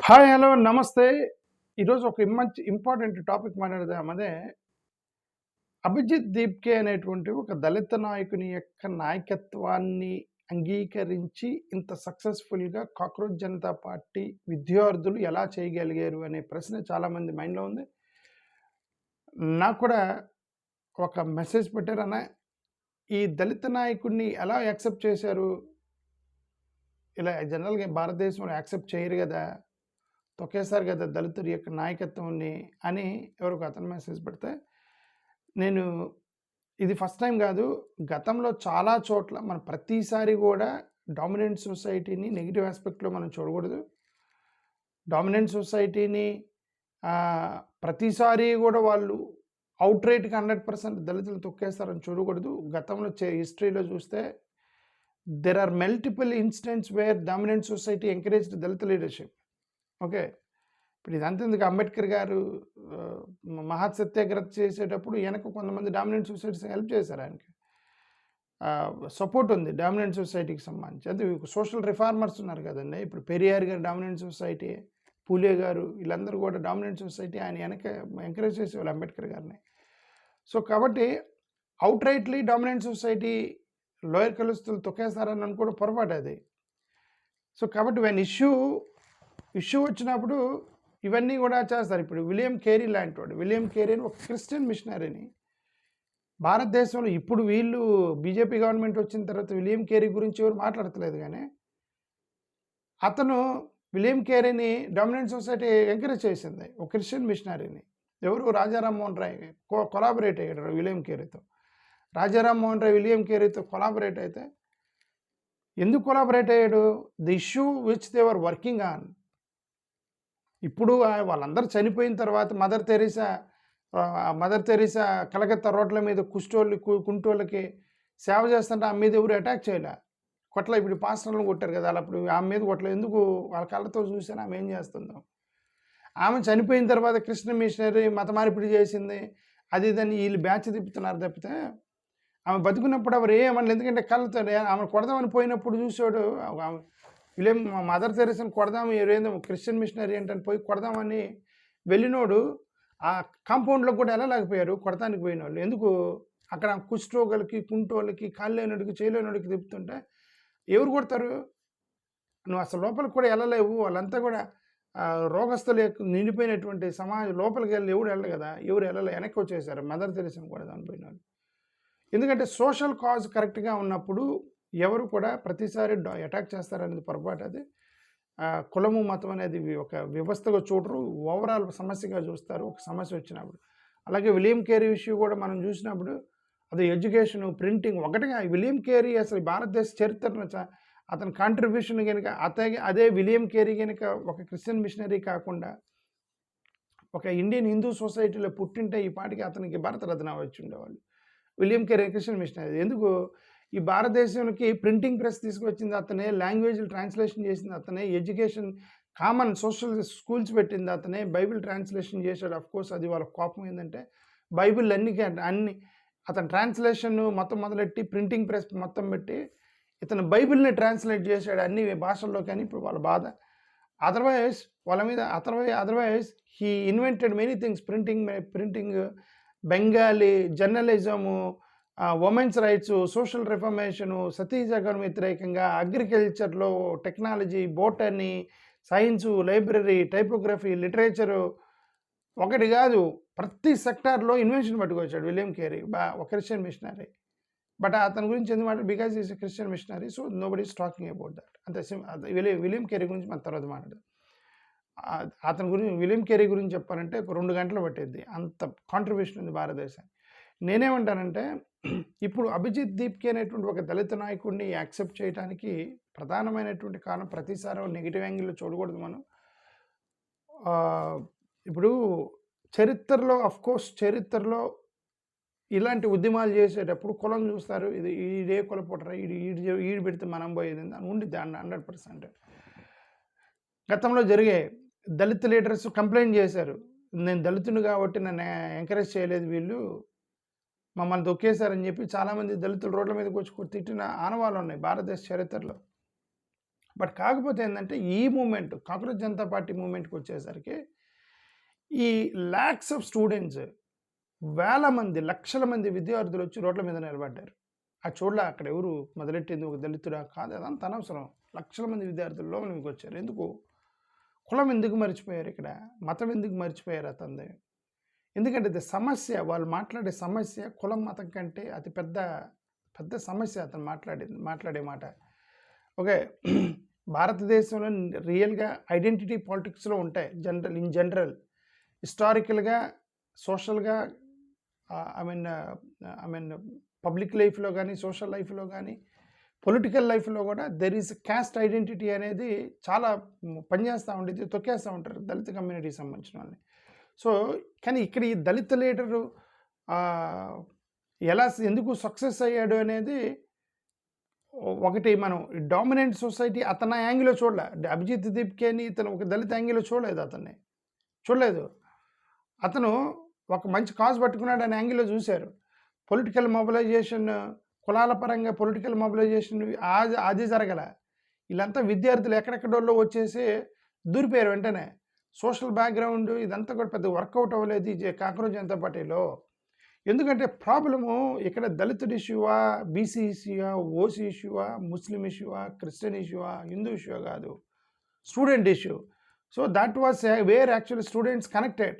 Hi, hello, నమస్తే. ఈరోజు ఒక మంచి ఇంపార్టెంట్ టాపిక్ మాట్లాడదాం. అదే అభిజిత్ దీప్కే అనేటువంటి ఒక దళిత నాయకుని యొక్క నాయకత్వాన్ని అంగీకరించి ఇంత సక్సెస్‌ఫుల్‌గా కాక్రోచ్ జనతా పార్టీ విద్యార్థులు ఎలా చేయగలిగారు అనే ప్రశ్న చాలామంది మైండ్‌లో ఉంది. నాకు కూడా ఒక మెసేజ్ పెట్టారు. అన్న, ఈ దళిత నాయకుడిని ఎలా యాక్సెప్ట్ చేశారు? ఇలా జనరల్‌గా భారతదేశంలో యాక్సెప్ట్ చేయరు గదా! తొక్కేస్తారు కదా దళితుడి యొక్క నాయకత్వాన్ని అని ఎవరో ఒక అతను మెసేజ్ పెడితే, నేను ఇది ఫస్ట్ టైం కాదు, గతంలో చాలా చోట్ల మనం ప్రతిసారి కూడా డామినెంట్ సొసైటీని నెగిటివ్ ఆస్పెక్ట్లో మనం చూడకూడదు. డామినెంట్ సొసైటీని ప్రతిసారి కూడా వాళ్ళు అవుట్రైట్గా 100% దళితులు తొక్కేస్తారని చూడకూడదు. గతంలో హిస్టరీలో చూస్తే there are multiple incidents where dominant society encouraged Dalit leadership. Okay, ఇప్పుడు ఇదంతా ఎందుకు, అంబేద్కర్ గారు మహత్ సత్యాగ్రహ చేసేటప్పుడు వెనక కొంతమంది డామినెంట్ సొసైటీస్ హెల్ప్ చేశారు ఆయనకి. సపోర్ట్ ఉంది డామినెంట్ సొసైటీకి సంబంధించి. అది సోషల్ రిఫార్మర్స్ ఉన్నారు కదండి. ఇప్పుడు పెరియార్ గారు డామినెంట్ సొసైటీ, పూలే గారు, వీళ్ళందరూ కూడా డామినెంట్ సొసైటీ. ఆయన వెనక ఎంకరేజ్ చేసేవాళ్ళు అంబేద్కర్ గారిని. సో కాబట్టి అవుట్రైట్లీ డామినెంట్ సొసైటీ లోయర్ కులస్తులు తొక్కేస్తారని అనుకోవడం పొరపాటు అది. సో కాబట్టి వెన్ ఇష్యూ వచ్చినప్పుడు ఇవన్నీ కూడా చేస్తారు. ఇప్పుడు విలియం కేరీ లాంటి వాడు, విలియం కేరీ అని ఒక క్రిస్టియన్ మిషనరీని భారతదేశంలో ఇప్పుడు వీళ్ళు బీజేపీ గవర్నమెంట్ వచ్చిన తర్వాత విలియం కేరీ గురించి ఎవరు మాట్లాడతలేదు, కానీ అతను విలియం కేరీని డామినెంట్ సొసైటీ ఎంకరేజ్ చేసింది, ఒక క్రిస్టియన్ మిషనరీని. ఎవరు? రాజారామ్ మోహన్ రాయ్ కొలాబరేట్ అయ్యాడు విలియం కేరీతో. రాజారామ్ మోహన్ రాయ్ విలియం కేరీతో కొలాబరేట్ అయితే ఎందుకు కొలాబరేట్ అయ్యాడు? The issue which they were working on. ఇప్పుడు వాళ్ళందరూ చనిపోయిన తర్వాత మదర్ తెరీసా కలకత్తా రోడ్ల మీద కుంటోళ్ళకి సేవ చేస్తుంటే ఆమె మీద ఎవరు అటాక్ చేయలే, కొట్ల. ఇప్పుడు పాస్టర్లను కొట్టారు కదా, అలా అప్పుడు ఆమె మీద కొట్ల. ఎందుకు? వాళ్ళ కళ్ళతో చూసాను ఆమె ఏం చేస్తుందో. ఆమె చనిపోయిన తర్వాత కృష్ణ మిషనరీ మత మార్పిడి చేసింది, అది ఇదని వీళ్ళు బ్యాచ్ తిప్పుతున్నారు తప్పితే ఆమె బతుకున్నప్పుడు ఎవరు ఏమన్నా. ఎందుకంటే కళ్ళతో ఆమె కొడదామని పోయినప్పుడు చూసాడు వీళ్ళేం మదర్ తెరీసాని కొడదాము, ఏదో క్రిస్టియన్ మిషనరీ ఏంటని పోయి కొడదామని వెళ్ళినోడు ఆ కాంపౌండ్లో కూడా వెళ్ళలేకపోయారు కొడతానికి పోయిన వాళ్ళు. ఎందుకు? అక్కడ కుష్ఠరోగులకి, కుంటోళ్ళకి, కాళ్ళు లేనోడికి, చేయలేనోడికి తిప్పుతుంటే ఎవరు కొడతారు? నువ్వు అసలు లోపలికి కూడా వెళ్ళలేవు. వాళ్ళంతా కూడా రోగస్తులు నిండిపోయినటువంటి సమాజం లోపలికి వెళ్ళి ఎవరు వెళ్ళరు కదా, ఎవరు వెళ్ళలే, వెనక్కి వచ్చేసారు మదర్ తెరీసాని కొడదామని పోయిన వాళ్ళు. ఎందుకంటే సోషల్ కాజ్ కరెక్ట్గా ఉన్నప్పుడు ఎవరు కూడా ప్రతిసారి అటాక్ చేస్తారనేది పొరపాటు. అది కులము మతం అనేది ఒక వ్యవస్థగా చూడరు, ఓవరాల్ సమస్యగా చూస్తారు ఒక సమస్య వచ్చినప్పుడు. అలాగే విలియం కేరీ ఇష్యూ కూడా మనం చూసినప్పుడు అది ఎడ్యుకేషను, ప్రింటింగ్ ఒకటిగా. విలియం కేరీ అసలు భారతదేశ చరిత్రను అతని కాంట్రిబ్యూషన్ కనుక అదే విలియం కేరీ కనుక ఒక క్రిస్టియన్ మిషనరీ కాకుండా ఒక ఇండియన్ హిందూ సొసైటీలో పుట్టింటే ఈ పాటికి అతనికి భారతరత్న వచ్చి ఉండేవాళ్ళు. William Carey Christian missionary. ఎందుకు? ఈ భారతదేశానికి ప్రింటింగ్ ప్రెస్ తీసుకొచ్చింది అతనే, లాంగ్వేజ్లు ట్రాన్స్లేషన్ చేసింది అతనే, ఎడ్యుకేషన్ కామన్ సోషల్ స్కూల్స్ పెట్టింది అతనే, బైబిల్ ట్రాన్స్లేషన్ చేశాడు. అఫ్కోర్స్ అది వాళ్ళ కోపం ఏంటంటే బైబిల్ అన్ని అతను ట్రాన్స్లేషన్ మొత్తం మొదలెట్టి ప్రింటింగ్ ప్రెస్ మొత్తం పెట్టి ఇతను బైబిల్ని ట్రాన్స్లేట్ చేశాడు అన్ని భాషల్లో. కానీ ఇప్పుడు వాళ్ళ బాధ అదర్వైజ్ వాళ్ళ మీద otherwise he invented many things. Printing, Bengali, journalism, women's rights, social reformation, సతీజగన్ వ్యతిరేకంగా, అగ్రికల్చర్లో, technology, botany, science, library, typography, literature, ఒకటి కాదు ప్రతి సెక్టార్లో ఇన్వెన్షన్ పట్టుకొచ్చాడు విలియం కేరీ, ఒక క్రిస్టియన్ మిషనరీ. బట్ అతని గురించి ఎందుకు because is a Christian missionary, so nobody is talking about that. అంతే. విలియం కేరీ గురించి మన తర్వాత మాట్లాడదు. అతని గురించి, విలియం కేరీ గురించి చెప్పాలంటే ఒక 2 గంటలు పట్టేది, అంత కాంట్రిబ్యూషన్ ఉంది భారతదేశానికి. నేనేమంటానంటే ఇప్పుడు అభిజిత్ దీప్కే అనేటువంటి ఒక దళిత నాయకుడిని యాక్సెప్ట్ చేయడానికి ప్రధానమైనటువంటి కారణం, ప్రతిసారి నెగిటివ్ యాంగిల్లో చూడకూడదు మనం. ఇప్పుడు చరిత్రలో ఇలాంటి ఉద్యమాలు చేసేటప్పుడు కులం చూస్తారు. ఇది ఈడే కులపుటరా, ఈడు పెడితే మనం పోయేది అని ఉండిద్ది 100%. గతంలో జరిగే దళిత లీడర్స్ కంప్లైంట్ చేశారు, నేను దళితుని కాబట్టి నన్ను ఎంకరేజ్ చేయలేదు వీళ్ళు, మమ్మల్ని తొక్కేశారని చెప్పి చాలామంది దళితులు రోడ్ల మీదకి వచ్చి తిట్టిన ఆనవాళ్ళు ఉన్నాయి భారతదేశ చరిత్రలో. బట్ కాకపోతే ఏంటంటే ఈ మూమెంట్ కాక్రోచ్ జనతా పార్టీ మూమెంట్కి వచ్చేసరికి ఈ ల్యాక్స్ ఆఫ్ స్టూడెంట్స్, వేల మంది, లక్షల మంది విద్యార్థులు వచ్చి రోడ్ల మీద నిలబడ్డారు. ఆ చూడలే అక్కడ ఎవరు మొదలెట్టింది ఒక దళితుడా కాదు, అదంత అనవసరం. లక్షల మంది విద్యార్థులు లోపలికి వచ్చారు. ఎందుకు? కులం ఎందుకు మర్చిపోయారు ఇక్కడ? మతం ఎందుకు మర్చిపోయారు అతనిది? ఎందుకంటే ఇది సమస్య, వాళ్ళు మాట్లాడే సమస్య కులం మతం కంటే అతి పెద్ద సమస్య అతను మాట్లాడే మాట. ఓకే, భారతదేశంలో రియల్గా ఐడెంటిటీ పాలిటిక్స్లో ఉంటాయి. ఇన్ జనరల్ హిస్టారికల్గా, సోషల్గా, ఐ మీన్ పబ్లిక్ లైఫ్లో కానీ, సోషల్ లైఫ్లో కానీ, పొలిటికల్ లైఫ్లో కూడా దెర్ ఈస్ క్యాస్ట్ ఐడెంటిటీ అనేది చాలా పనిచేస్తూ ఉండేది, తొక్కేస్తూ ఉంటారు దళిత కమ్యూనిటీకి సంబంధించిన వాళ్ళని. సో కానీ ఇక్కడ ఈ దళిత లీడరు ఎందుకు సక్సెస్ అయ్యాడు అనేది ఒకటి, మనం డామినెంట్ సొసైటీ అతని యాంగిల్లో చూడలే. అభిజిత్ దీప్కేని ఇతను ఒక దళిత యాంగిల్లో చూడలేదు. అతను ఒక మంచి కాజ్ పట్టుకున్నాడు అనే యాంగిల్లో చూశారు. పొలిటికల్ మొబిలైజేషన్, కులాల పరంగా పొలిటికల్ మొబిలైజేషన్ అది జరగల. వీళ్ళంతా విద్యార్థులు ఎక్కడెక్కడోళ్ళు వచ్చేసి దూరిపోయారు వెంటనే. సోషల్ బ్యాక్గ్రౌండ్ ఇదంతా కూడా పెద్ద వర్కౌట్ అవ్వలేదు ఈ కాక్రోచ్ జనతా పార్టీలో. ఎందుకంటే ప్రాబ్లము ఇక్కడ దళితుడి ఇష్యూవా, బీసీ ఇష్యూవా, ఓసీ ఇష్యూవా, ముస్లిం ఇష్యూవా, క్రిస్టియన్ ఇష్యూవా, హిందూ ఇష్యూవా కాదు, student issue. So that was where actually students connected.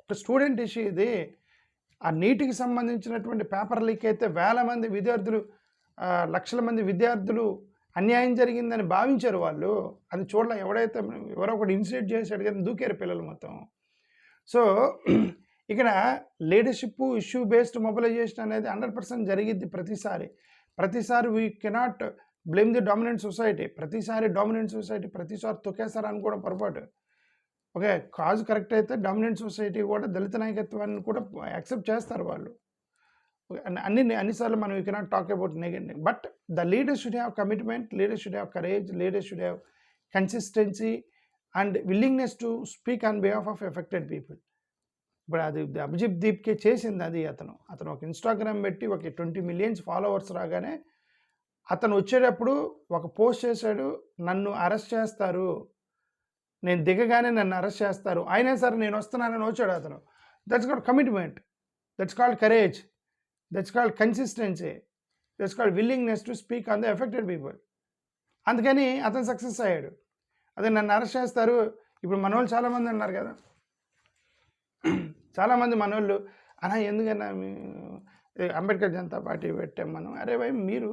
ఒక స్టూడెంట్ ఇష్యూ ఇది. ఆ నీటికి సంబంధించినటువంటి పేపర్ లీక్ అయితే వేల మంది విద్యార్థులు, లక్షల మంది విద్యార్థులు అన్యాయం జరిగిందని భావించారు వాళ్ళు. అది చూడలే. ఎవరో ఒకటి ఇన్సిడెంట్ చేశాడు కానీ దూకారు పిల్లలు మొత్తం. సో ఇక్కడ లీడర్షిప్ ఇష్యూ బేస్డ్ మొబిలైజేషన్ అనేది 100% జరిగిద్ది ప్రతిసారి we cannot blame the dominant society. ప్రతిసారి తొక్కేస్తారు అనుకోవడం పొరపాటు. ఓకే, కాజ్ కరెక్ట్ అయితే డామినెంట్ సొసైటీ కూడా దళిత నాయకత్వాన్ని కూడా యాక్సెప్ట్ చేస్తారు వాళ్ళు. అన్నిసార్లు మనం you cannot talk about negative. But the leader should have commitment, leader should have courage, leader should have consistency and willingness to speak on behalf of affected people. ఇప్పుడు అది అభిజిత్ దీప్కే చేసింది. అది అతను ఒక ఇన్స్టాగ్రామ్ పెట్టి ఒక 20 million ఫాలోవర్స్ రాగానే అతను వచ్చేటప్పుడు ఒక పోస్ట్ చేశాడు, నన్ను అరెస్ట్ చేస్తారు, నేను దిగగానే నన్ను అరెస్ట్ చేస్తారు, అయినా సరే నేను వస్తున్నానని వచ్చాడు అతను. That's called commitment, that's called courage, that's called consistency, that's called willingness to speak on the affected people. అందుకని అతను సక్సెస్ అయ్యాడు. అదే నన్ను అరెస్ట్ చేస్తారు. ఇప్పుడు మనోళ్ళు చాలామంది అన్నారు కదా, చాలామంది మనోళ్ళు అన్నా ఎందుకన్నా అంబేద్కర్ జనతా పార్టీ పెట్టాం మనం. అరే భయ్, మీరు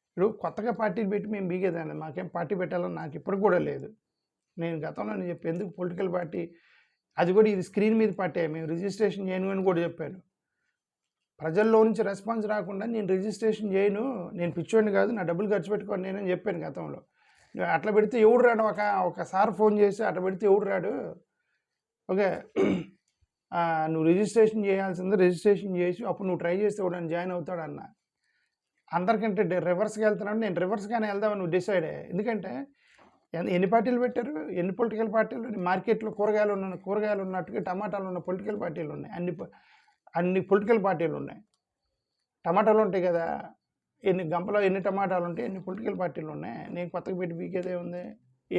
ఇప్పుడు కొత్తగా పార్టీలు పెట్టి మేము బీగేదాన్ని, మాకేం పార్టీ పెట్టాలని నాకు ఇప్పటికి కూడా లేదు. నేను గతంలో చెప్పి ఎందుకు పొలిటికల్ పార్టీ, అది కూడా ఇది స్క్రీన్ మీద పార్టీ, మేము రిజిస్ట్రేషన్ చేయను అని కూడా చెప్పాను. ప్రజల్లో నుంచి రెస్పాన్స్ రాకుండా నేను రిజిస్ట్రేషన్ చేయను, నేను పిచ్చోడిని కాదు, నా డబ్బులు ఖర్చు పెట్టుకోని నేనని చెప్పాను గతంలో. అట్లా పెడితే ఎవడు రాడు, ఒకసారి ఫోన్ చేసి అట్లా పెడితే ఎవడు రాడు. ఓకే, నువ్వు రిజిస్ట్రేషన్ చేయాల్సింది, రిజిస్ట్రేషన్ చేసి అప్పుడు నువ్వు ట్రై చేస్తే కూడా జాయిన్ అవుతాడు అన్న. అందరికంటే రివర్స్గా వెళ్తున్నాడు, నేను రివర్స్గానే వెళ్దామని నువ్వు డిసైడ్ అయ్యా. ఎందుకంటే ఎన్ని పార్టీలు పెట్టారు, ఎన్ని పొలిటికల్ పార్టీలు, మార్కెట్లో కూరగాయలు ఉన్నట్టుగా టమాటాలు ఉన్న పొలిటికల్ పార్టీలు ఉన్నాయి, అన్ని పొలిటికల్ పార్టీలు ఉన్నాయి. టమాటాలు ఉంటాయి కదా, గంపలో ఎన్ని టమాటాలు ఉంటాయి, ఎన్ని పొలిటికల్ పార్టీలు ఉన్నాయి. నేను కొత్తగా పెట్టి బీకేదే ఉంది,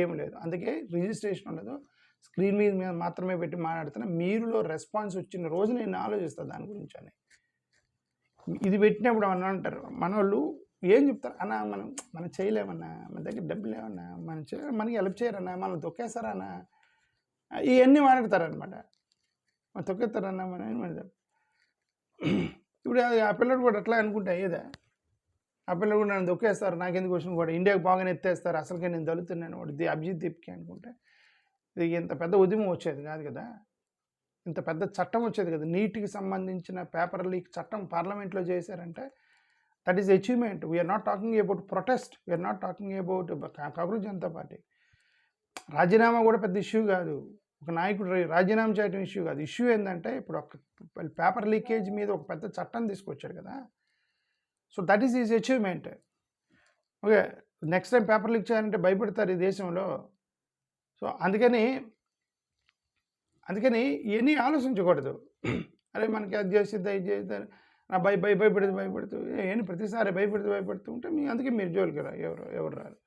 ఏం లేదు. అందుకే రిజిస్ట్రేషన్ ఉండదు, స్క్రీన్ మీద మాత్రమే పెట్టి మాట్లాడుతున్నా. మీరులో రెస్పాన్స్ వచ్చిన రోజు నేను ఆలోచిస్తాను దాని గురించి అని. ఇది పెట్టినప్పుడు అని అంటారు మన వాళ్ళు, ఏం చెప్తారు అన్న, మనం చేయలేమన్నా, మన దగ్గర డబ్బులు లేవన్నా, మనకి హెల్ప్ చేయరన్నా, మనం తొక్కేస్తారన్నా, ఇవన్నీ మాట్లాడతారనమాట. మనం తొక్కేస్తారన్నా మనం ఏం మాట్లాడతారు. ఇప్పుడు ఆ పిల్లడు కూడా అట్లా అనుకుంటే అయ్యేదా? ఆ పిల్లడు కూడా నన్ను తొక్కేస్తారు, నాకెందుకు వచ్చిన కూడా ఇండియాకి బాగానే ఎత్తేస్తారు, అసలుకే నేను దళితున్నాను వాడు అభిజిత్ దీప్కి అనుకుంటే ఇది ఇంత పెద్ద ఉద్యమం వచ్చేది కాదు కదా, ఇంత పెద్ద చట్టం వచ్చేది కదా. నీటికి సంబంధించిన పేపర్ లీక్ చట్టం పార్లమెంట్లో చేశారంటే that is achievement. We're not talking about protest, we're not talking about cockroach Janata Party. రాజీనామా కూడా పెద్ద ఇష్యూ కాదు, ఒక నాయకుడు రాజీనామా చేయడం ఇష్యూ కాదు. ఇష్యూ ఏంటంటే ఇప్పుడు ఒక పేపర్ లీకేజ్ మీద ఒక పెద్ద చట్టం తీసుకొచ్చాడు కదా. So that is is achievement. Okay, next time paper leak చేయాలంటే భయపడతారు ఈ దేశంలో. సో అందుకని ఇవన్నీ ఆలోచించకూడదు. అరే మనకి అది చేసిద్దా ఇది చేద్దాం నా భయపడుతూ ఏంటి ప్రతిసారి భయపడుతూ ఉంటే అందుకే మీరు జోలికి ఎవరు రారు.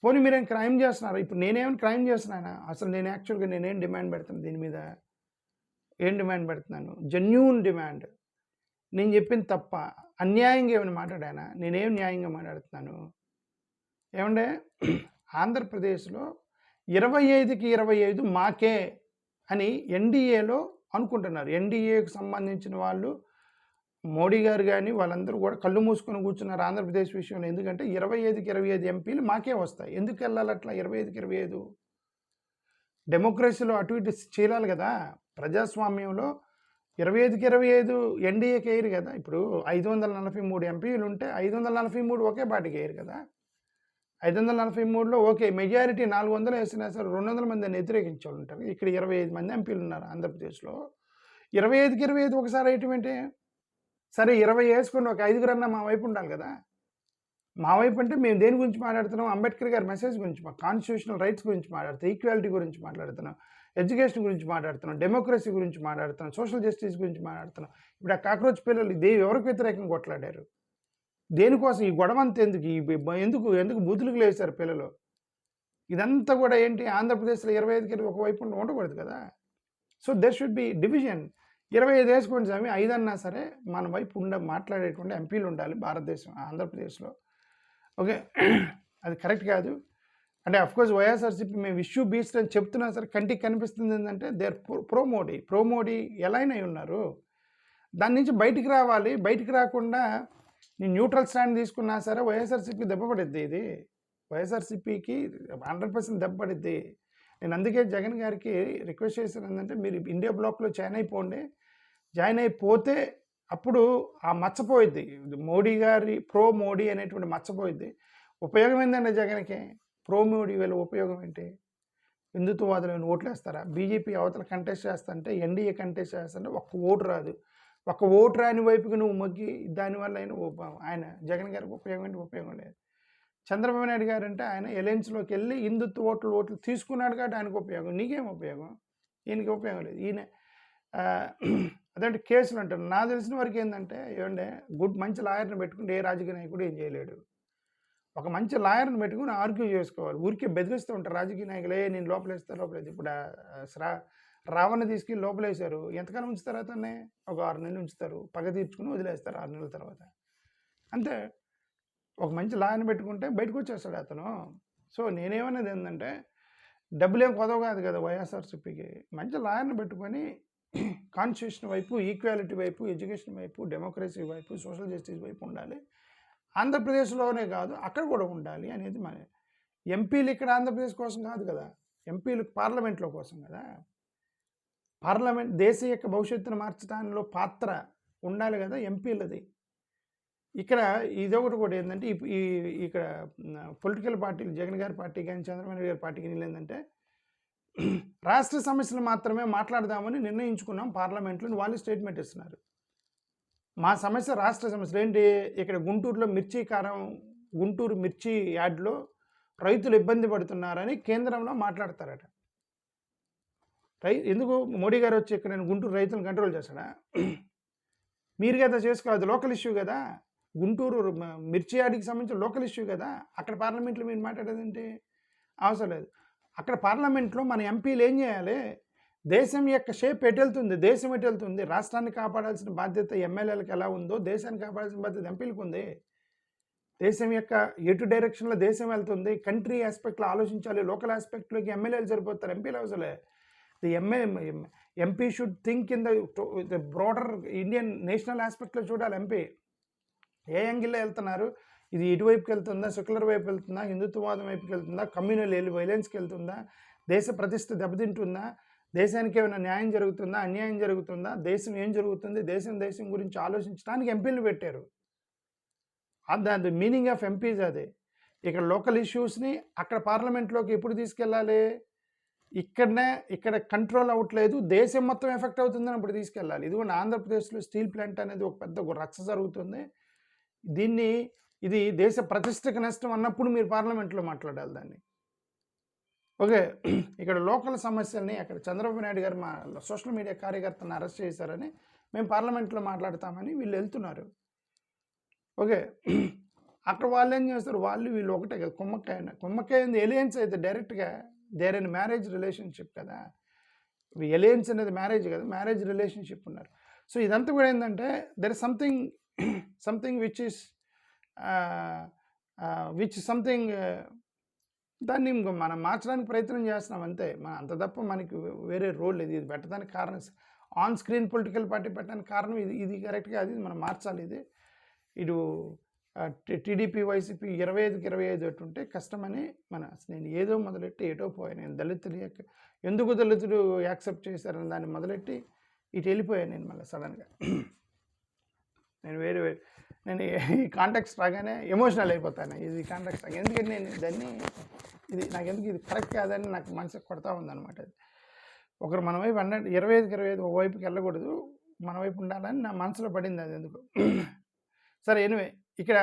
పోనీ మీరేం క్రైమ్ చేస్తున్నారు? ఇప్పుడు నేనేమైనా క్రైమ్ చేస్తున్నానా? అసలు నేను యాక్చువల్‌గా నేనేం డిమాండ్ పెడుతున్నాను దీని మీద? ఏం డిమాండ్ పెడుతున్నాను? Genuine demand. నేను చెప్పింది తప్ప? అన్యాయంగా ఏమైనా మాట్లాడానా? నేనేం న్యాయంగా మాట్లాడుతున్నాను? ఏమండే ఆంధ్రప్రదేశ్‌లో 25కి 25 మాకే అని ఎన్డీఏలో అనుకుంటున్నారు. ఎన్డీఏకి సంబంధించిన వాళ్ళు మోడీ గారు గాని వాళ్ళందరూ కూడా కళ్ళు మూసుకొని కూర్చున్నారు ఆంధ్రప్రదేశ్ విషయంలో. ఎందుకంటే 25కి 25 ఎంపీలు మాకే వస్తాయి. ఎందుకు వెళ్ళాలి అట్లా 25కి 25? డెమోక్రసీలో అటు ఇటు చీలాలి కదా! ప్రజాస్వామ్యంలో 25కి 25 ఎన్డీఏకి వేయరు కదా! ఇప్పుడు 543 ఎంపీలు ఉంటే 543 ఒకే పార్టీకి వేయరు కదా! 543లో ఓకే మెజారిటీ 400 వేసినా సరే 200 మంది దాన్ని వ్యతిరేకించే వాళ్ళు ఉంటారు. ఇక్కడ 25 మంది ఎంపీలు ఉన్నారు ఆంధ్రప్రదేశ్‌లో. 25కి 25 ఒకసారి వేయటం ఏంటి? సరే 20 వేసుకొని ఒక 5గురన్నా మా వైపు ఉండాలి కదా! మా వైపు అంటే మేము దేని గురించి మాట్లాడుతున్నాం? అంబేద్కర్ గారి మెసేజ్ గురించి, కాన్స్టిట్యూషనల్ రైట్స్ గురించి మాట్లాడుతున్నాం, ఈక్వాలిటీ గురించి మాట్లాడుతున్నాం, ఎడ్యుకేషన్ గురించి మాట్లాడుతున్నాం, డెమోక్రసీ గురించి మాట్లాడుతున్నాం, సోషల్ జస్టిస్ గురించి మాట్లాడుతున్నాం. ఇప్పుడు ఆ కాక్రోచ్ పిల్లలు ఎవరికి వ్యతిరేకంగా కొట్లాడారు? దేనికోసం ఈ గొడవ అంతా ఎందుకు? ఎందుకు బూతులకు లేచారు పిల్లలు? ఇదంతా కూడా ఏంటి? ఆంధ్రప్రదేశ్లో 25కి ఒకవైపు ఉండకూడదు కదా! So there should be division. 25 వేసుకోండి స్వామి, 5 అన్నా సరే మన వైపు మాట్లాడేటువంటి ఎంపీలు ఉండాలి భారతదేశం ఆంధ్రప్రదేశ్లో. ఓకే. అది కరెక్ట్ కాదు. అంటే అఫ్కోర్స్ వైఎస్ఆర్సీపీ మేము ఇష్యూ బీస్ట్ అని చెప్తున్నా సరే కంటికి కనిపిస్తుంది ఏంటంటే దేర్ ప్రో మోడీ ఎలైన్ అయి ఉన్నారు. దాని నుంచి బయటికి రావాలి. బయటికి రాకుండా నేను న్యూట్రల్ స్టాండ్ తీసుకున్నా సరే వైఎస్ఆర్సీపీ దెబ్బపడిద్ది. ఇది వైఎస్ఆర్సీపీకి 100% దెబ్బపడిద్ది. నేను అందుకే జగన్ గారికి రిక్వెస్ట్ చేశాను ఏంటంటే మీరు ఇండియా బ్లాక్లో జాయిన్ అయిపోండి. జాయిన్ అయిపోతే అప్పుడు ఆ మచ్చపోయిద్ది. మోడీ గారి ప్రో మోడీ అనేటువంటి మచ్చపోయిద్ది. ఉపయోగం ఏందండి జగన్కి? ప్రో మోడీ వల్ల ఉపయోగం ఏంటి? హిందుత్వవాదులు ఓట్లు వేస్తారా? బీజేపీ అవతల కంటెస్ట్ చేస్తుంటే ఎన్డీఏ కంటెస్ట్ చేస్తుంటే ఒక్క ఓటు రాదు. ఒక్క ఓటు రాని వైపుకి నువ్వు మొగ్గి దానివల్ల ఆయన జగన్ గారికి ఉపయోగం ఏంటి? ఉపయోగం లేదు. చంద్రబాబు నాయుడు గారు అంటే ఆయన ఎలయన్స్లోకి వెళ్ళి హిందుత్వ ఓట్లు తీసుకున్నాడు కాబట్టి ఆయనకు ఉపయోగం. నీకేం ఉపయోగం? ఈయనకి ఉపయోగం లేదు. ఈయన అదంటే కేసులు అంటారు. నాకు తెలిసిన వరకు ఏంటంటే ఏమంటే మంచి లాయర్ని పెట్టుకుంటే ఏ రాజకీయ నాయకుడు ఏం చేయలేడు. ఒక మంచి లాయర్ని పెట్టుకుని ఆర్గ్యూ చేసుకోవాలి. ఊరికే బెదిరిస్తూ ఉంటారు రాజకీయ నాయకులు. నేను లోపలేస్తే లోపలేదు. ఇప్పుడు రావణ తీసుకెళ్ళి లోపలేశారు. ఎంతకాలం ఉంచుతారు అతన్ని? ఒక 6 నెలలు ఉంచుతారు. పగ తీర్చుకుని వదిలేస్తారు 6 నెలల తర్వాత. అంతే. ఒక మంచి లాయర్ని పెట్టుకుంటే బయటకు వచ్చేస్తాడు అతను. సో నేనేమన్నది ఏంటంటే డబ్బులేం కొదవ కాదు కదా వైఎస్ఆర్సీపీకి. మంచి లాయర్ని పెట్టుకొని కాన్స్టిట్యూషన్ వైపు, ఈక్వాలిటీ వైపు, ఎడ్యుకేషన్ వైపు, డెమోక్రసీ వైపు, సోషల్ జస్టిస్ వైపు ఉండాలి. ఆంధ్రప్రదేశ్లోనే కాదు అక్కడ కూడా ఉండాలి అనేది మన ఎంపీలు ఇక్కడ ఆంధ్రప్రదేశ్ కోసం కాదు కదా. ఎంపీలు పార్లమెంట్లో కోసం కదా. పార్లమెంట్ దేశ యొక్క భవిష్యత్తును మార్చడంలో పాత్ర ఉండాలి కదా ఎంపీలది. ఇక్కడ ఇదొకటి కూడా ఏంటంటే ఇక్కడ పొలిటికల్ పార్టీలు జగన్ గారి పార్టీ కానీ చంద్రబాబు నాయుడు గారి పార్టీ కానీ ఏంటంటే రాష్ట్ర సమస్యలు మాత్రమే మాట్లాడదామని నిర్ణయించుకున్నాం పార్లమెంట్లో వాళ్ళు స్టేట్మెంట్ ఇస్తున్నారు. మా సమస్య రాష్ట్ర సమస్యలు ఏంటి? ఇక్కడ గుంటూరు మిర్చి యార్డ్లో రైతులు ఇబ్బంది పడుతున్నారని కేంద్రంలో మాట్లాడతారట. ఎందుకు మోడీ గారు వచ్చి ఇక్కడ నేను గుంటూరు రైతులను కంట్రోల్ చేస్తాడా? మీరు కదా చేసుకోవాలి, లోకల్ ఇష్యూ కదా. గుంటూరు మిర్చి యార్డ్కి సంబంధించిన లోకల్ ఇష్యూ కదా. అక్కడ పార్లమెంట్లో మీరు మాట్లాడేదంటే అవసరం లేదు. అక్కడ పార్లమెంట్లో మన ఎంపీలు ఏం చేయాలి? దేశం యొక్క షేప్ ఎటు వెళ్తుంది, దేశం ఎటు వెళ్తుంది, రాష్ట్రాన్ని కాపాడాల్సిన బాధ్యత ఎమ్మెల్యేలకు ఎలా ఉందో దేశాన్ని కాపాడాల్సిన బాధ్యత ఎంపీలకు ఉంది. దేశం యొక్క ఎటు డైరెక్షన్లో దేశం వెళ్తుంది, కంట్రీ ఆస్పెక్ట్లో ఆలోచించాలి. లోకల్ ఆస్పెక్ట్లోకి ఎమ్మెల్యేలు సరిపోతారు, ఎంపీలు అవసరలే. MP should think in the broader Indian national ఆస్పెక్ట్లో చూడాలి. ఎంపీ ఏ యాంగిల్లో వెళ్తున్నారు, ఇది ఇటువైపుకి వెళ్తుందా, సెక్యులర్ వైపు వెళ్తుందా, హిందుత్వవాదం వైపుకి వెళ్తుందా, కమ్యూనల్ వైలెన్స్కి వెళ్తుందా, దేశ ప్రతిష్ట దెబ్బతింటుందా, దేశానికి ఏమైనా న్యాయం జరుగుతుందా, అన్యాయం జరుగుతుందా, దేశం ఏం జరుగుతుంది, దేశం గురించి ఆలోచించడానికి ఎంపీలు పెట్టారు. అది మీనింగ్ ఆఫ్ ఎంపీస్. అదే ఇక్కడ లోకల్ ఇష్యూస్ని అక్కడ పార్లమెంట్లోకి ఎప్పుడు తీసుకెళ్ళాలి? ఇక్కడ కంట్రోల్ అవ్వట్లేదు, దేశం మొత్తం ఎఫెక్ట్ అవుతుందని అప్పుడు తీసుకెళ్ళాలి. ఇదిగోండి ఆంధ్రప్రదేశ్లో స్టీల్ ప్లాంట్ అనేది ఒక పెద్ద రచ్చ జరుగుతుంది. ఇది దేశ ప్రతిష్టకు నష్టం అన్నప్పుడు మీరు పార్లమెంట్లో మాట్లాడాలి దాన్ని. ఓకే. ఇక్కడ లోకల్ సమస్యల్ని అక్కడ చంద్రబాబు నాయుడు గారు మా సోషల్ మీడియా కార్యకర్తను అరెస్ట్ చేశారని మేము పార్లమెంట్లో మాట్లాడతామని వీళ్ళు వెళ్తున్నారు. ఓకే. అక్కడ వాళ్ళు ఏం చేస్తారు, వాళ్ళు వీళ్ళు ఒకటే కదా, కుమ్మక్కాయ ఎలియన్స్ అయితే డైరెక్ట్గా దేర్ ఇన్ మ్యారేజ్ రిలేషన్షిప్ కదా. ఎలియన్స్ అనేది మ్యారేజ్ కదా, మ్యారేజ్ రిలేషన్షిప్ ఉన్నారు. సో ఇదంతా కూడా ఏంటంటే there is something which something దాన్ని మనం మార్చడానికి ప్రయత్నం చేస్తున్నాం అంతే. అంత తప్ప మనకి వేరే రోల్ లేదు. ఇది పెట్టడానికి కారణం ఆన్ స్క్రీన్ పొలిటికల్ పార్టీ పెట్టడానికి కారణం ఇది కరెక్ట్గా అది మనం మార్చాలి. ఇటు టీడీపీ వైసీపీ 25కి 25 ఉంటే కష్టమని నేను ఏదో మొదలెట్టి ఏటో పోయాను. నేను దళితులు ఎందుకు దళితులు యాక్సెప్ట్ చేశారని దాన్ని మొదలెట్టి ఇటు వెళ్ళిపోయాను నేను మళ్ళీ సడన్గా. నేను ఈ కాంటాక్ట్స్ రాగానే ఎమోషనల్ అయిపోతాను. ఇది కాంటాక్ట్స్ రాగా ఎందుకంటే నేను దాన్ని నాకెందుకు ఇది కరెక్ట్ కాదని నాకు మనసుకు కొడతా ఉందన్నమాట. ఒకరు మన వైపు 25కి 25 ఒక వైపుకి వెళ్ళకూడదు, మన వైపు ఉండాలని నా మనసులో పడింది. అది ఎందుకు సరే. ఎనివే, ఇక్కడ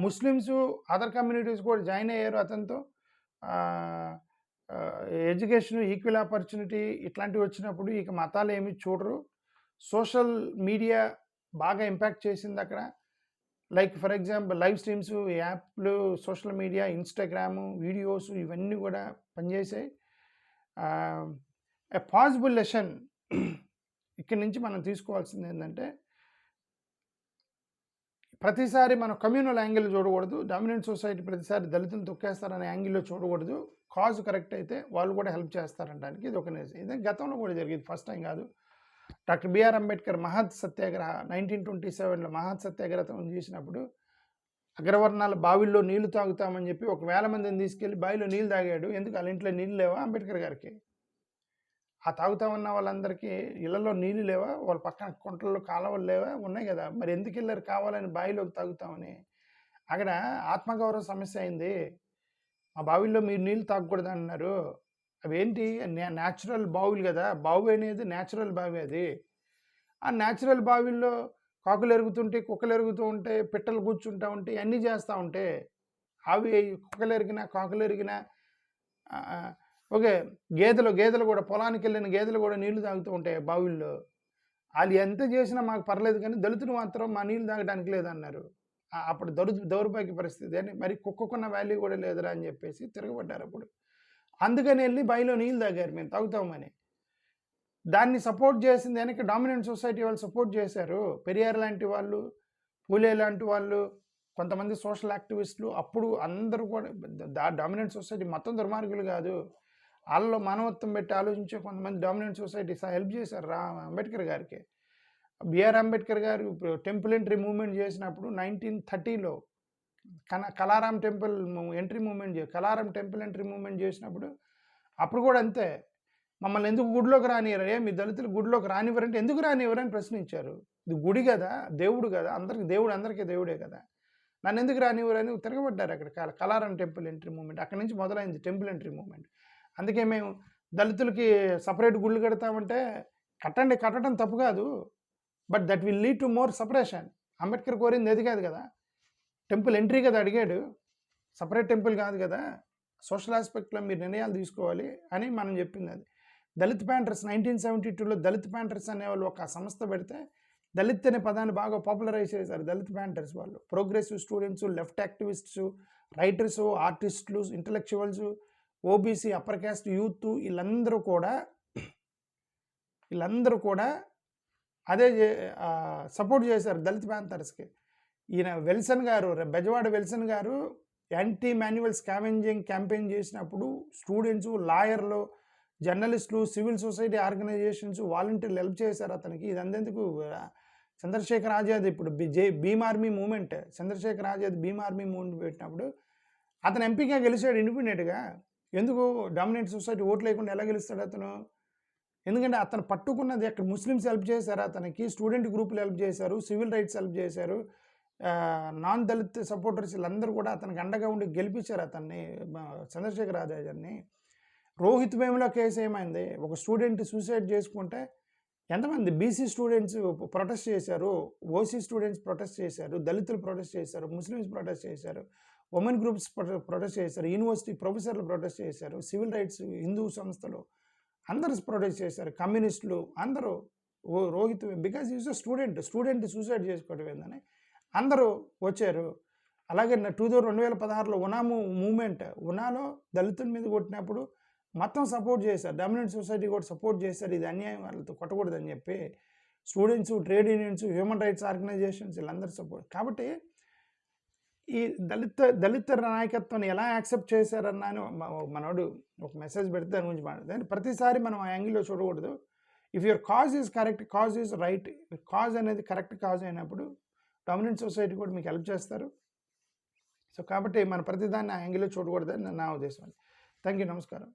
ముస్లిమ్స్ అదర్ కమ్యూనిటీస్ కూడా జాయిన్ అయ్యారు అతనితో. ఎడ్యుకేషన్, ఈక్వల్ ఆపర్చునిటీ ఇట్లాంటివి వచ్చినప్పుడు ఇక మతాలు ఏమి చూడరు. సోషల్ మీడియా బాగా ఇంపాక్ట్ చేసింది అక్కడ. Like for example live streams, యాప్లు, సోషల్ మీడియా, ఇన్స్టాగ్రాము, వీడియోస్ ఇవన్నీ కూడా పనిచేసాయి. ఏ పాసిబుల్ లెసన్ ఇక్కడి నుంచి మనం తీసుకోవాల్సింది ఏంటంటే, ప్రతిసారి మనం కమ్యూనల్ యాంగిల్ చూడకూడదు. డామినెంట్ సొసైటీ ప్రతిసారి దళితులు తొక్కేస్తారనే యాంగిల్లో చూడకూడదు. కాజ్ కరెక్ట్ అయితే వాళ్ళు కూడా హెల్ప్ చేస్తారనడానికి ఇది ఒక నిజం. ఇది గతంలో కూడా జరిగింది, ఫస్ట్ టైం కాదు. డాక్టర్ బిఆర్ అంబేద్కర్ మహత్ సత్యాగ్రహ 1927లో మహత్ సత్యాగ్రహం చేసినప్పుడు అగ్రవర్ణాల బావిల్లో నీళ్లు తాగుతామని చెప్పి 1,000 మందిని తీసుకెళ్ళి బావిలో నీళ్ళు తాగాడు. ఎందుకు? వాళ్ళ ఇంట్లో నీళ్ళు లేవా అంబేద్కర్ గారికి? ఆ తాగుతామన్న వాళ్ళందరికీ ఇళ్లలో నీళ్ళు లేవా? వాళ్ళ పక్కన కుంటల్లో కాలువలు లేవా? ఉన్నాయి కదా. మరి ఎందుకు వెళ్ళారు? కావాలని బావిలోకి తాగుతామని. అక్కడ ఆత్మగౌరవ సమస్య అయింది. ఆ బావిల్లో మీరు నీళ్ళు తాగకూడదు అన్నారు. అవేంటి? న్యాచురల్ బావులు కదా. బావి అనేది న్యాచురల్ బావి. అది ఆ న్యాచురల్ బావిల్లో కాకులు ఎరుగుతుంటే, కుక్కలు ఎరుగుతూ ఉంటే, పిట్టలు కూర్చుంటూ ఉంటే, అన్నీ చేస్తూ ఉంటే, అవి కుక్కలు ఎరిగినా కాకులు ఎరిగినా ఓకే. గేదెలు కూడా పొలానికి వెళ్ళిన గేదెలు కూడా నీళ్లు తాగుతూ ఉంటాయి బావిల్లో. వాళ్ళు ఎంత చేసినా మాకు పర్లేదు, కానీ దళితులు మాత్రం మా నీళ్ళు తాగడానికి లేదన్నారు. అప్పుడు దౌర్భాగ్య పరిస్థితి అని. మరి కుక్కకున్న వాల్యూ కూడా లేదురా అని చెప్పేసి తిరగబడ్డారు అప్పుడు. అందుకని వెళ్ళి బావిలో నీళ్ళు తాగారు, మేము తాగుతామని. దాన్ని సపోర్ట్ చేసింది వెనక డామినెంట్ సొసైటీ వాళ్ళు సపోర్ట్ చేశారు. పెరియార్ లాంటి వాళ్ళు, పూలే లాంటి వాళ్ళు, కొంతమంది సోషల్ యాక్టివిస్టులు. అప్పుడు అందరూ కూడా డామినెంట్ సొసైటీ మొత్తం దుర్మార్గులు కాదు, వాళ్ళలో మానవత్వం పెట్టి ఆలోచించే కొంతమంది డామినెంట్ సొసైటీ హెల్ప్ చేశారు అంబేద్కర్ గారికి. బిఆర్ అంబేద్కర్ గారు టెంపుల్ ఎంట్రీ మూవ్మెంట్ చేసినప్పుడు 1930లో కలారాం టెంపుల్ ఎంట్రీ మూవ్మెంట్ చేసినప్పుడు అప్పుడు కూడా అంతే. మమ్మల్ని ఎందుకు గుడిలోకి రానివ్వరే, మీ దళితులు గుడిలోకి రానివ్వరంటే ఎందుకు రానివ్వరని ప్రశ్నించారు. ఇది గుడి కదా, దేవుడు కదా, అందరికీ దేవుడే కదా, నన్ను ఎందుకు రానివ్వరని తిరగబడ్డారు అక్కడ. కలారం టెంపుల్ ఎంట్రీ మూవ్మెంట్ అక్కడి నుంచి మొదలైంది టెంపుల్ ఎంట్రీ మూవ్మెంట్. అందుకే మేము దళితులకి సపరేట్ గుళ్ళు కడతామంటే కట్టడం తప్పు కాదు, but that will lead to more separation. Ambedkar కోరింది అది కాదు కదా, టెంపుల్ ఎంట్రీ కదా అడిగాడు, సపరేట్ టెంపుల్ కాదు కదా. సోషల్ ఆస్పెక్ట్లో మీరు నిర్ణయాలు తీసుకోవాలి అని మనం చెప్పింది అది. దళిత్ ప్యాంటర్స్ 1972లో దళిత్ ప్యాంటర్స్ అనేవాళ్ళు ఒక సంస్థ పెడితే దళిత్ అనే పదాన్ని బాగా పాపులరైజ్ చేశారు దళిత్ ప్యాంటర్స్ వాళ్ళు. Progressive students, left activists, writers, ఆర్టిస్టులు, intellectuals, OBC, upper caste youth, వీళ్ళందరూ కూడా అదే సపోర్ట్ చేశారు దళిత్ ప్యాంథర్స్కి. ఈయన విల్సన్ గారు, బెజవాడ విల్సన్ గారు యాంటీ మాన్యువల్ స్కావెంజింగ్ క్యాంపెయిన్ చేసినప్పుడు స్టూడెంట్స్, లాయర్లు, జర్నలిస్టులు, సివిల్ సొసైటీ ఆర్గనైజేషన్స్, వాలంటీర్లు హెల్ప్ చేశారు అతనికి. ఇది అందేందుకు చంద్రశేఖర్ ఆజాద్ ఇప్పుడు Bhim army movement, Chandrashekhar Azad Bhim army movement పెట్టినప్పుడు అతను ఎంపీగా గెలిచాడు ఇండిపెండెంట్గా. ఎందుకు? డామినెంట్ సొసైటీ ఓట్లు లేకుండా ఎలా గెలుస్తాడు అతను? ఎందుకంటే అతను పట్టుకున్నది అక్కడ ముస్లిమ్స్ హెల్ప్ చేశారు అతనికి, స్టూడెంట్ గ్రూపులు హెల్ప్ చేశారు, సివిల్ రైట్స్ హెల్ప్ చేశారు, నాన్ దళిత్ సపోర్టర్స్ వీళ్ళందరూ కూడా అతనికి అండగా ఉండి గెలిపించారు అతన్ని, చంద్రశేఖర్ ఆజాద్ని. రోహిత్ వేముల కేసు ఏమైంది? ఒక స్టూడెంట్ సూసైడ్ చేసుకుంటే ఎంతమంది బీసీ స్టూడెంట్స్ ప్రొటెస్ట్ చేశారు, ఓసీ స్టూడెంట్స్ ప్రొటెస్ట్ చేశారు, దళితులు ప్రొటెస్ట్ చేశారు, ముస్లిమ్స్ ప్రొటెస్ట్ చేశారు, ఉమెన్ గ్రూప్స్ ప్రొటెస్ట్ చేశారు, యూనివర్సిటీ ప్రొఫెసర్లు ప్రొటెస్ట్ చేశారు, సివిల్ రైట్స్ హిందూ సంస్థలు అందరూ ప్రొటెస్ట్ చేశారు, కమ్యూనిస్టులు అందరూ. Rohit because is a student suicide చేసుకోవడం ఏందని అందరూ వచ్చారు. అలాగే 2016లో మూవ్మెంట్ ఉనాలో దళితుల మీద కొట్టినప్పుడు మొత్తం సపోర్ట్ చేశారు. డామినెంట్ సొసైటీ కూడా సపోర్ట్ చేశారు. ఇది అన్యాయం, వాళ్ళతో కొట్టకూడదని చెప్పి students, trade unions, human rights organisations వీళ్ళందరూ సపోర్ట్. కాబట్టి ఈ దళిత నాయకత్వాన్ని ఎలా యాక్సెప్ట్ చేశారన్న అని మనోడు ఒక మెసేజ్ పెడితే దాని గురించి మాట్లాడతాను. ప్రతిసారి మనం ఆ యాంగిల్లో చూడకూడదు. If your cause is correct, cause is right, cause అనేది కరెక్ట్ కాజ్ అయినప్పుడు డామినెంట్ సొసైటీ కూడా మీకు హెల్ప్ చేస్తారు. సో కాబట్టి మన ప్రతిదాన్ని ఆ యాంగిల్లో చూడకూడదని నా ఉద్దేశం. Thank you. నమస్కారం.